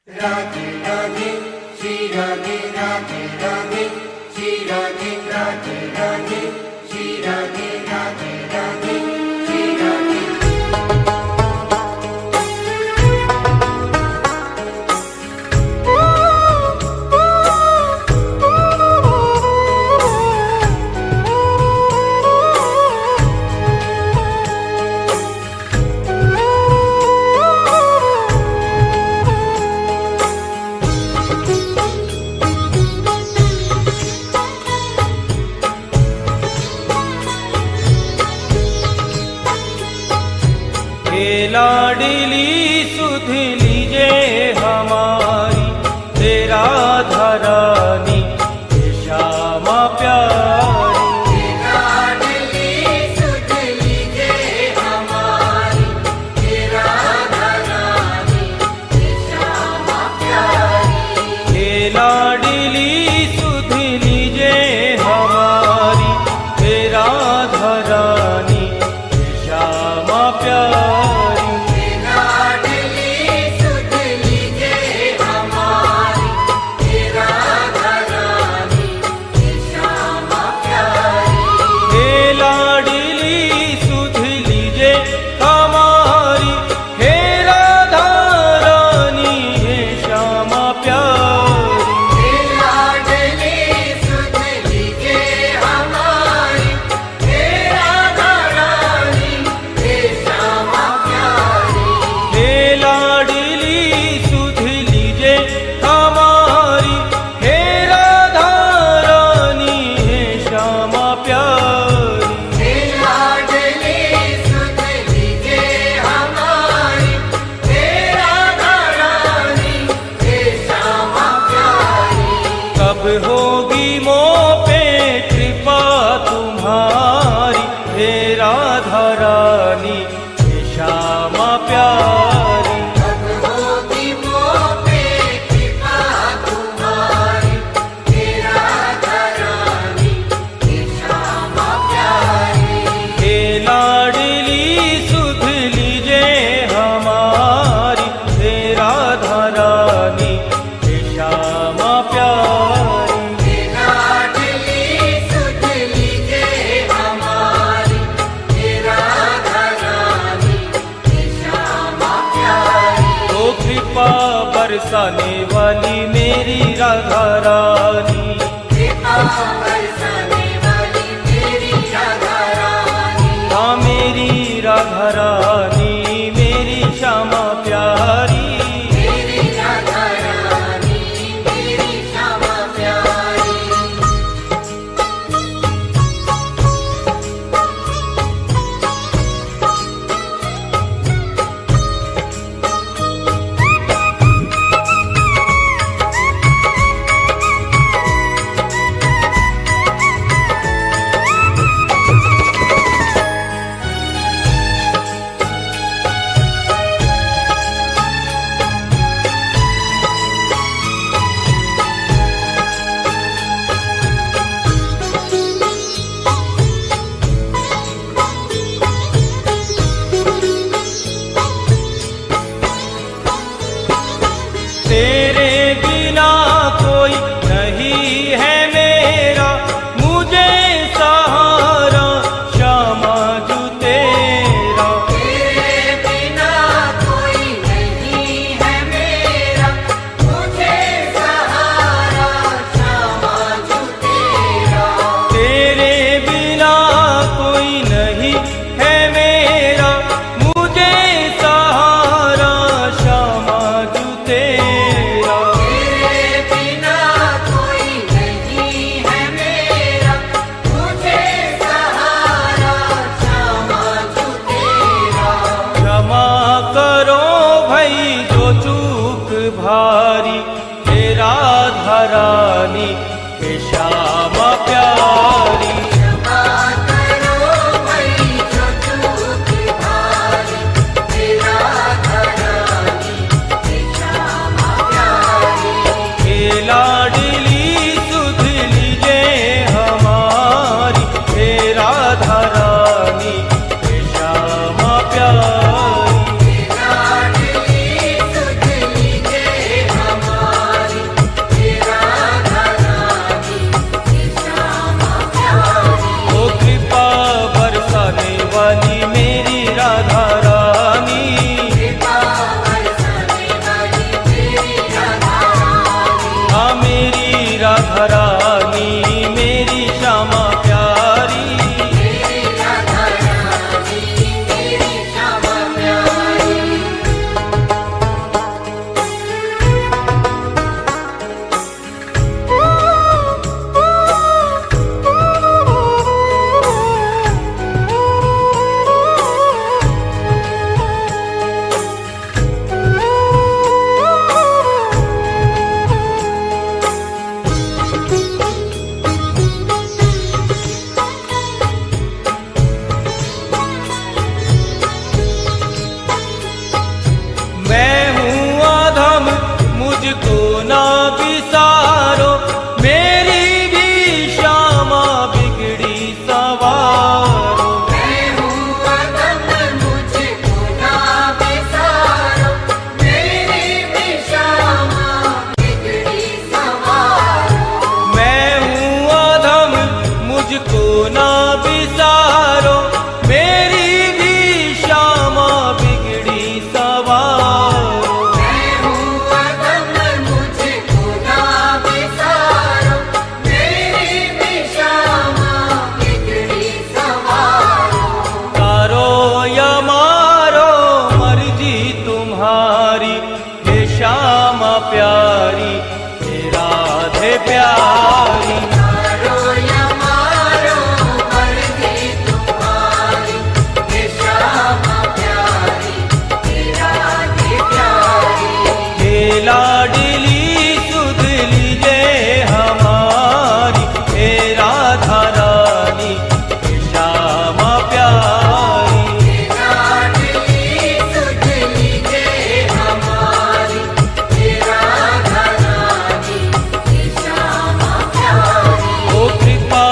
राधे राधे श्री राधे राधे राधे श्री राधे राधे राधे श्री राधे राधे राधे श्री राधे। लाडली सुध लीजे हमारी तेरा धरानी श्यामा प्यारी। लाडली सुध लीजे हमारी तेरा धरानी श्यामा प्यारी। लाडली सुध लीजे हमारी तेरा धरानी श्यामा प्यारी। होगी मोह पे कृपा तुम्हारी हे राधा रानी श्यामा प्यारी। कब होगी मोह पे कृपा तुम्हारी हे राधा रानी श्यामा प्यारी। हे लाडली सुध लीजे हमारी हे राधा रानी श्यामा प्यारी। बरसाने वाली मेरी राधा रानी, कृपा बरसाने वाली मेरी राधा रानी। हाँ मेरी राधा रानी मेरी श्यामा प्यारी। मेरी राधा रानी मेरी श्यामा प्यारी। तेरे बिना कोई नहीं है मेरा मुझे सहारा श्यामा जू तेरा। तेरे बिना कोई नहीं है मेरा मुझे सहारा श्यामा जू तेरा। तेरे बिना कोई नहीं है मेरा मुझे सहारा श्यामा जू तेरा। भारी हे राधा रानी हे श्यामा प्यारी। क्षमा करो भाई जो चूक भारी हे राधा रानी हे श्यामा प्यारी। हे लाडली सुध लीजे हमारी हे राधा रानी हे श्यामा प्यारी। लाडली सुध लीजे श्यामा प्यारी, हे राधे प्यारी। मारो या मारो मर्जी तुम्हारी, हे श्यामा प्यारी, हे राधे प्यारी। हे लाडली सुध लीजे हमारी, हे राधा रानी, हे श्यामा प्यारी। हे लाडली सुध लीजे हमारी, हे राधा रानी, हे श्यामा प्यारी। ओ कृपा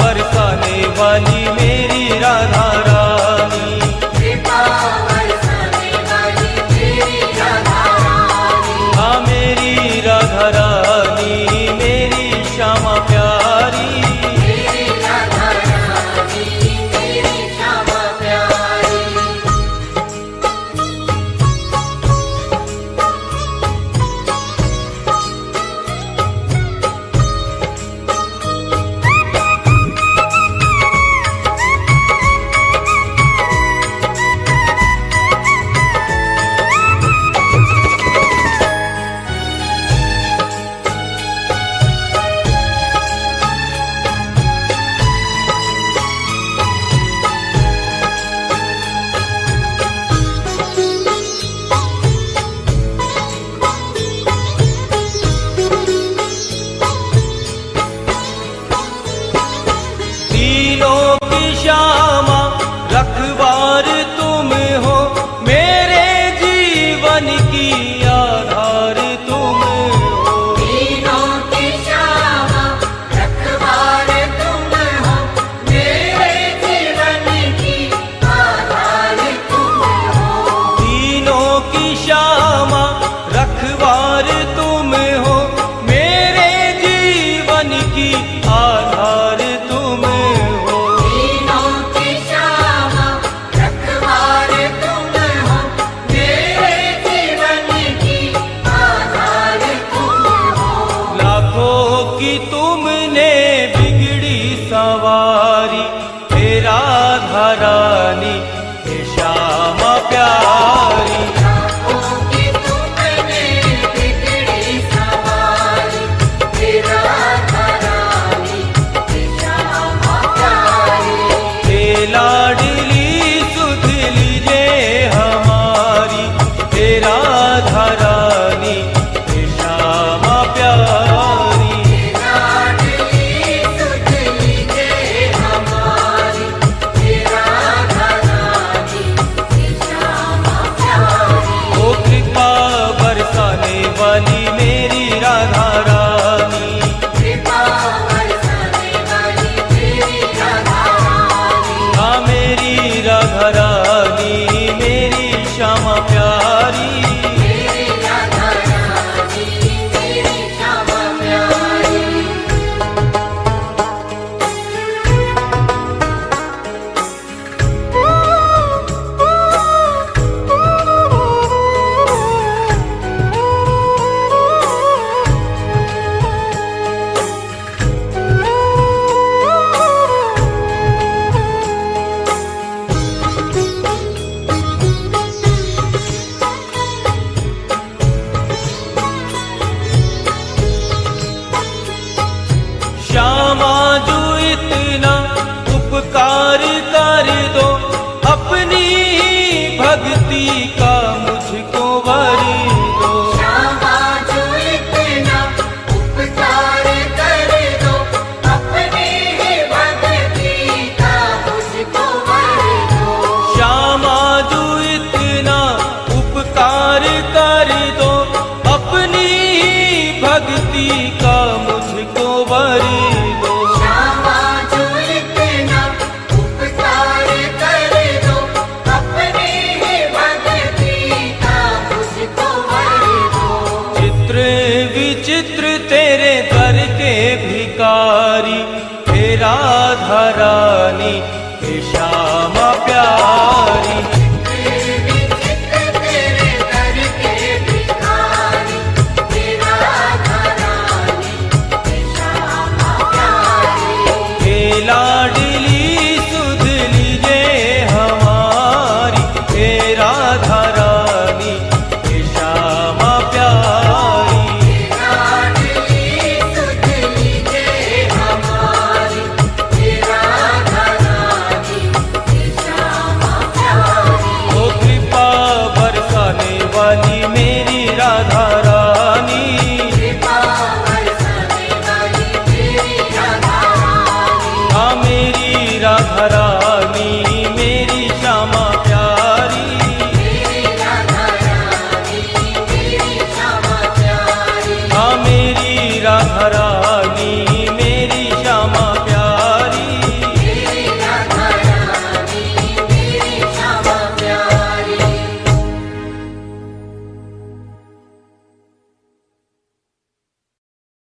बरसाने वाली मेरी राधा रानी, कृपा बरसाने वाली मेरी राधा रानी, हाँ मेरी राधा रानी, मेरी श्यामा प्यारी। मेरी राधा रानी, मेरी श्यामा प्यारी। तीनों की श्यामा रखवार तुम हो, मेरे जीवन की आधार तुम हो। तीनों की श्यामा रखवार तुम हो, मेरे जीवन की आधार तुम हो। तीनों की श्यामा रखवार तुम हो, मेरे जीवन की आधार तुम हो। तीनों की श्यामा रखवार तुम हो, मेरे जीवन की आधार तुम हो। लाखों की तुमने बिगड़ी सवारी, हे राधा रानी, हे श्यामा प्यारी। लाखों की तुमने बिगड़ी राधा